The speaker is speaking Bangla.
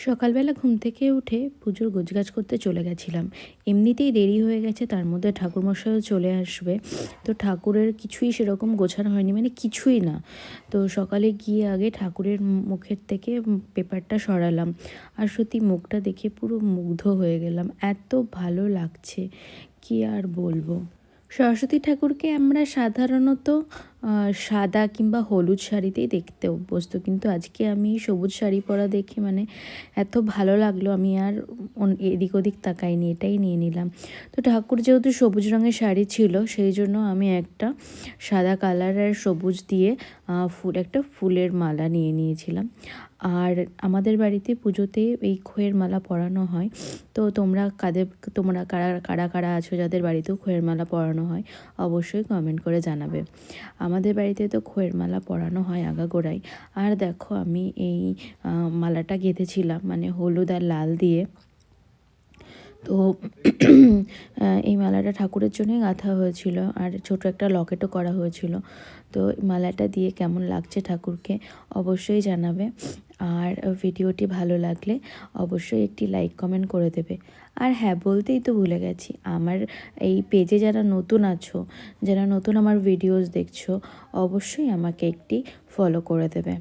সকালবেলা ঘুম থেকে উঠে পুজোর গোছগাছ করতে চলে গেছিলাম। এমনিতেই দেরি হয়ে গেছে, তার মধ্যে ঠাকুরমশাইও চলে আসবে। তো ঠাকুরের কিছুই সেরকম গোছানো হয়নি, মানে কিছুই না। তো সকালে গিয়ে আগে ঠাকুরের মুখের থেকে পেপারটা সরালাম। আর সত্যি মুখটা দেখে পুরো মুগ্ধ হয়ে গেলাম, এত ভালো লাগছে কি আর বলবো। সরস্বতী ঠাকুরকে আমরা সাধারণত সাদা কিংবা হলুদ শাড়িতেই দেখতে অভ্যস্ত, কিন্তু আজকে আমি সবুজ শাড়ি পরা দেখে মানে এত ভালো লাগলো, আমি আর এদিক ওদিক তাকাইনি, এটাই নিয়ে নিলাম। তো ঠাকুর যেহেতু সবুজ রঙের শাড়ি ছিল, সেই জন্য আমি একটা সাদা কালারের সবুজ দিয়ে একটা ফুলের মালা নিয়ে নিয়েছিলাম। আর আমাদের বাড়িতে পুজোতে এই খইয়ের মালা পরানো হয়। তো তোমরা কারা কারা কারা আছো যাদের বাড়িতেও খইয়ের মালা পরানো হয়, অবশ্যই কমেন্ট করে জানাবে। আমাদের বাড়িতে তো খইয়ের মালা পরানো হয় আগাগোড়াই। আর দেখো আমি এই মালাটা গেঁথেছিলাম মানে হলুদ আর লাল দিয়ে। তো এই মালাটা ঠাকুরের জন্যই গাঁথা হয়েছিল, আর ছোট একটা লকেটও করা হয়েছিল। তো মালাটা দিয়ে কেমন লাগছে ঠাকুরকে অবশ্যই জানাবে। আর ভিডিওটি ভালো লাগলে অবশ্যই একটি লাইক কমেন্ট করে দেবে। আর হ্যাঁ, বলতেই তো ভুলে গেছি, আমার এই পেজে যারা নতুন আছো, যারা নতুন আমার ভিডিওস দেখছো, অবশ্যই আমাকে একটি ফলো করে দেবে।